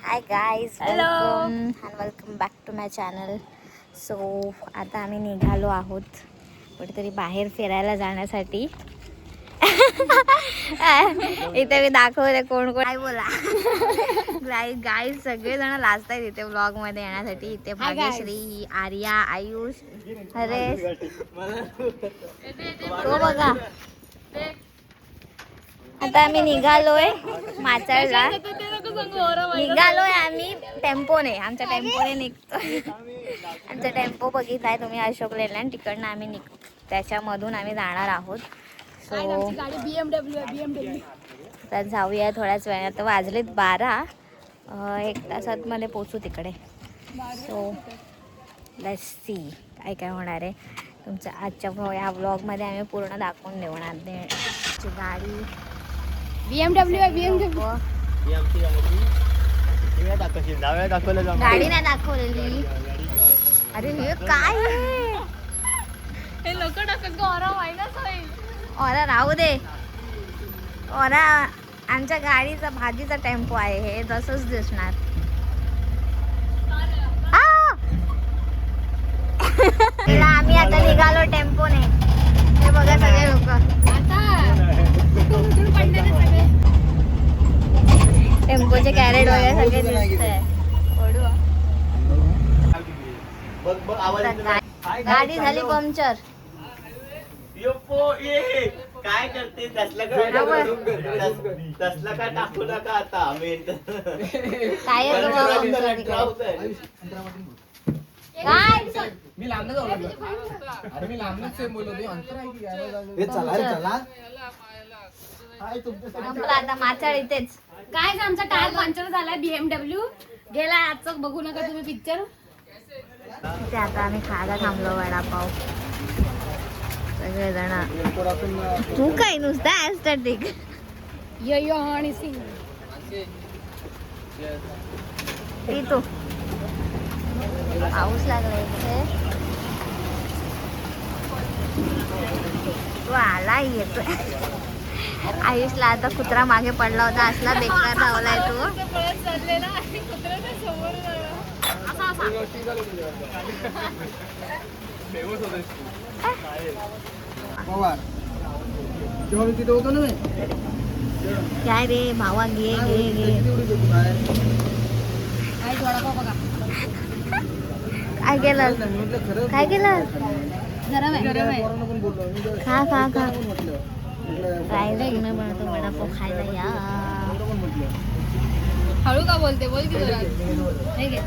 High guys, hello. Welcome back to my channel. So आता आम्ही निघालो आहोत कुठेतरी बाहेर फिरायला जाण्यासाठी. इथे मी दाखवले कोण कोण. काय बोला गाईज सगळेजण लाजतायत इथे व्लॉग मध्ये येण्यासाठी. इथे भाग्यश्री, आर्या, आयुष, हरेश, तो बघा. आता आम्ही निघालोय माचाळला. निघालोय आम्ही टेम्पोने. आमच्या टेम्पोने निघतोय. आमचा टेम्पो बघितलाय तुम्ही अशोक लेलँड. तिकडनं आम्ही त्याच्यामधून आम्ही जाणार आहोत. सो BMW आता जाऊया थोड्याच वेळात. आता वाजलेत 12. 1 तासात मध्ये पोचू तिकडे. सो लेट्स सी काय काय होणार आहे. तुमच्या आजच्या ह्या व्लॉगमध्ये आम्ही पूर्ण दाखवून देणार. गाडी BMW गाडी नाही दाखवलेली. अरे हे काय आहे? हे नको टाकत गौरव मायनस होईल. ओरा राहू दे. ओरा आमच्या गाडीचा भाजीचा टेम्पो आहे. हे तसंच दिसणार. आम्ही आता निघालो टेम्पोने. हे बघा सगळे लोक. टेम्पोचे कॅरेट वगैरे सगळे दिसतंय. गाडी झाली पंक्चर. काय करते तसलं काय टाकू नका आता. मी लांब जाऊ अरे मी लांबच बोललो आता माचाळ इथेच. काय आमचा टायर पंक्चर झालाय. BMW गेला आजच बघू नका तुम्ही पिक्चर. ते आता आम्ही खायला थांबलो वडापाव सगळेजण. तू काय नुसता ऍस्टॅटिक. यो आणि सिंग तू पाऊस लागला इथे. तू आला येतोय. आयुषला आता कुत्रा मागे पडला होता. असला बेकार धावलाय तू. तिथे होतो ना. काय रे भावा घे घे घे. काय केलं काय केलं. गरम आहे. खा खा खा. राहिलं घेऊन बनवतो वडापाव खायला या. हळू का बोलते बोल की जरा. हे घे.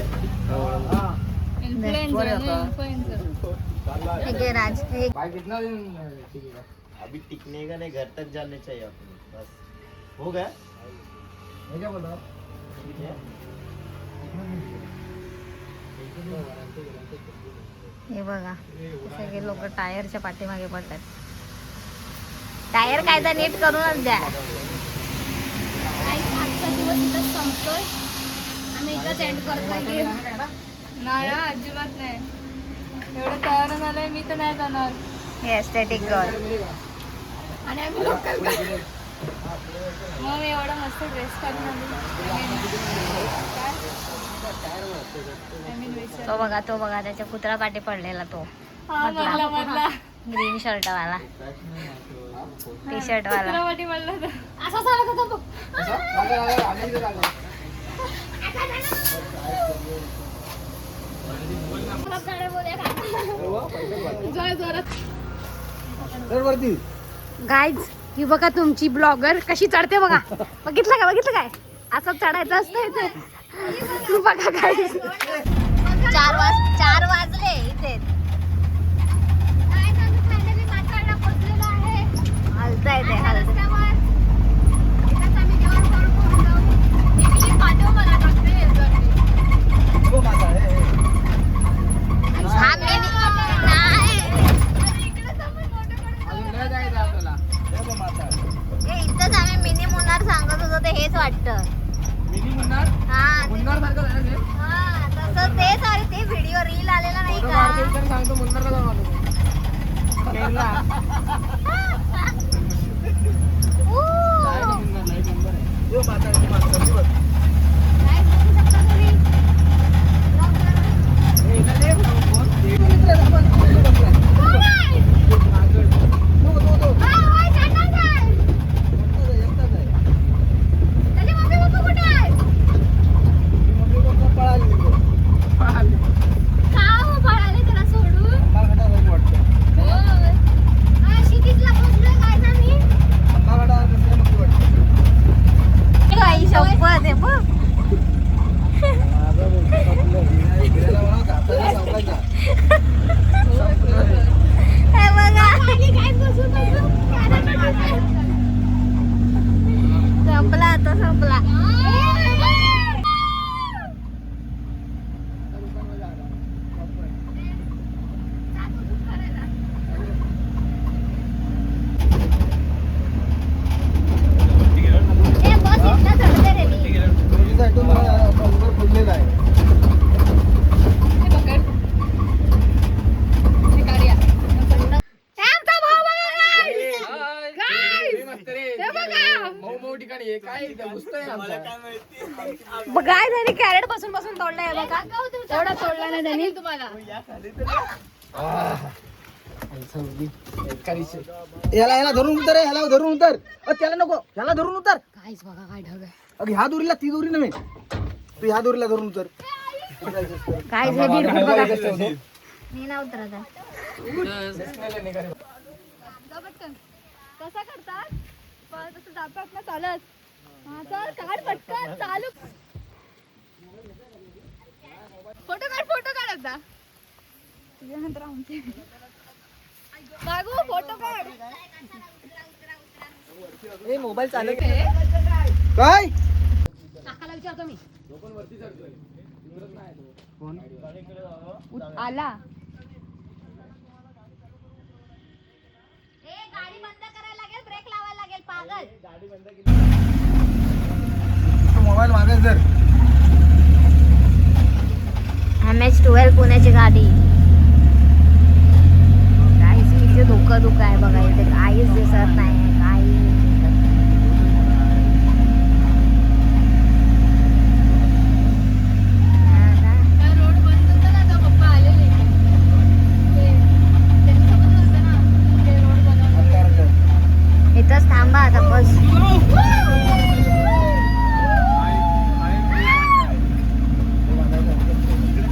इन्फ्लुएन्सर हे घे राज. हे अभी टिकने का नहीं, घर तक जाने चाहिए अपने. बस हो गया. हे बघा सगळे लोक टायरच्या पाठीमागे पडतात. टायर काय तर नीट करूनच द्या. आजचा दिवस इथंच संपतोय. आम्ही इथंच एंड करतोय. नाही अजिबात नाही. एवढं तयार झालंय मी तर नाही जाणार. हे एस्थेटिक गर्ल. आणि आम्ही लोकल मग मी एवढा मस्त ड्रेस काढून तो बघा त्याच्या कुत्रा पाठी पडलेला. तो मधला ग्रीन शर्ट वाला टी शर्ट वाला. असा चालत होता बघ. गाईज ही बघा तुमची ब्लॉगर कशी चढते बघा. बघितलं काय असं चढायचं असतं इथे. बघा गाईज 4 वाजले इथे. हलतंय ते इथंच आम्ही मिनी मुन्नार सांगत होतो. ते हेच वाटतं. हा तसं तेच. अरे ते व्हिडिओ रील आलेला नाही का. सांगतो मुन्नारला जाऊन आलो. ऊ. मुन्नार काय झाली कॅरेट बसून बसून तोडलाय बघा. एवढा तोडला नाही त्यांनी तुम्हाला. याला याला धरून उतर रे, याला धरून उतर. त्याला नको, याला धरून उतर. काहीच बघा काय ढग आहे. अगं ह्या दोरीला ती दोरी नव्हे, तू ह्या दोरीला धरून उतर. काय झाली बघा. मी ना उतरत आहे. पटकन कसा करतात तसं जातात ना चालत. हा चल काढ पटकन चालू. फोटो काढ आता. तुझ्यानंतर आमचे बागू फोटो काढ. मोबाईल चालू काय काकाला विचारतो मी. आला गाडी बंद करायला लागेल, ब्रेक लावायला लागेल. पागल मोबाईल मागायच जर MS-12 पुण्याची गाडी. काहीच इथे धोका आहे बघा. इथे काहीच दिसत नाही, काही दिसत नाही. रोड बंद होता ना, तर पप्पा आलेले. त्यांच्यासोबत होतं ना ते रोड बनवलं. इथंच थांबा आता बस.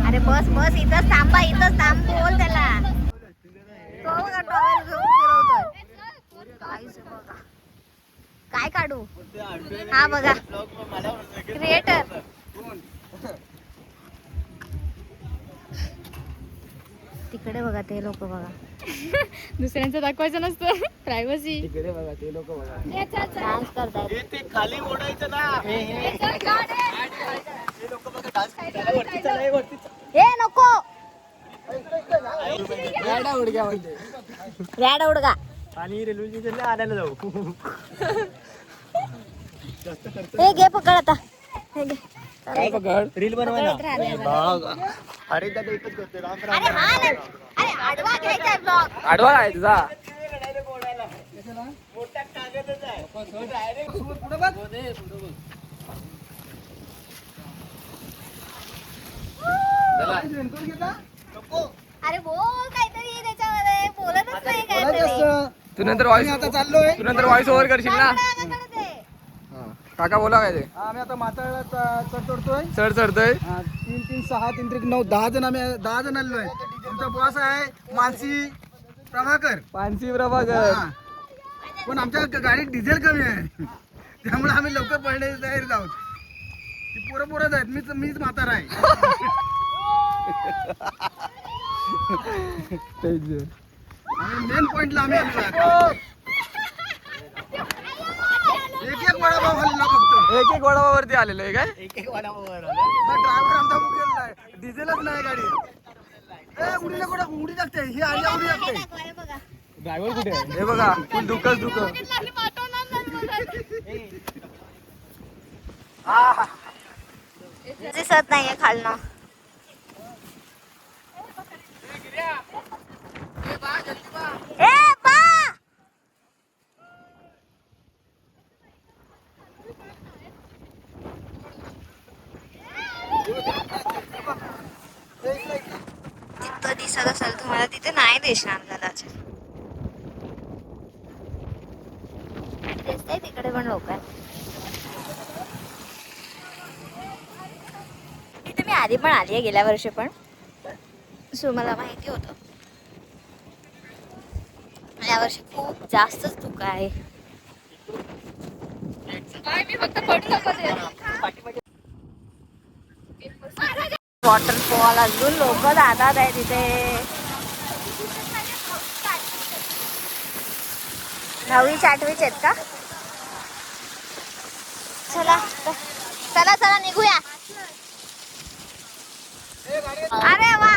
अरे बस बस इथंच थांबा, इथंच थांब बोल त्याला. तो बघा टॉवेल घेऊन फिरवतोय. काहीच बघा. काय काढू? हा बघा क्रिएटर. तिकडे बघा ते लोक बघा. दुसऱ्यांचं दाखवायचं नसतं, प्रायव्हसी. तिकडे बघा ते लोक बघा. डान्स करतायत. ते खाली ओढायचं ना. हे नको गाडा उडक्या म्हणते. रॅड उडगा. आणि रेल्वे स्टेशनला आणायला जाऊ. हे घे पकड आता. हे घे. काय पकड रील बनवा पकडत राहा. ना. अरे दादा एकच करते राम राम. अरे हा ना. अरे आडवा घ्यायचा ब्लॉग. आडवा आहे तुझा. मोठा कागदच आहे. पुढे बघ. अरे बोल काहीतरी त्याच्यामध्ये. बोलतच नाही काहीतरी. तू नंतर वॉइस आता चाललोय. तू नंतर वॉइस ओव्हर करशील ना. काका बोला काय ते. आम्ही आता माताळला चढ चढतोय. चढ चढतोय. 3 3 6 3 3 9 10 जण. आम्ही 10 जण आलोय. आमचा बॉस आहे मानसी प्रभाकर. पण आमच्या गाडीत डिझेल कमी आहे, त्यामुळे आम्ही लवकर पळण्याची तयारी आहोत. ती पोरं आहेत. मीच म्हातारा आहे. आणि मेन पॉइंटला आम्ही आलो. एक वडापाव खाल्ला फक्त. एक वडापाव वरती आलेलो आहे काय. एक वडापावर ड्रायव्हर आमचा मुकेल नाही, डिझेलच नाही गाडी. उडी नको टाकू, उडी टाकते ही आली. उडी टाकते. ड्रायव्हर कुठे आहे? हे बघा फुल दुखच दुख. दिसत नाहीये खालनं. ए बा. तिथं दिसत असेल तुम्हाला, तिथे नाही दिसणार कदाचित. दिसतंय तिकडे पण लोक आहेत. इथे मी आधी पण आली आहे, गेल्या वर्षी पण. सो मला माहिती होतं. यावर्षी खूप जास्तच धुकं आहे. मी फक्त पडलो मध्ये. वॉटरफॉल अजून लोक जातात आहे तिथे. नववीच आठवीच आहेत का? चला चला चला निघूया. अरे वा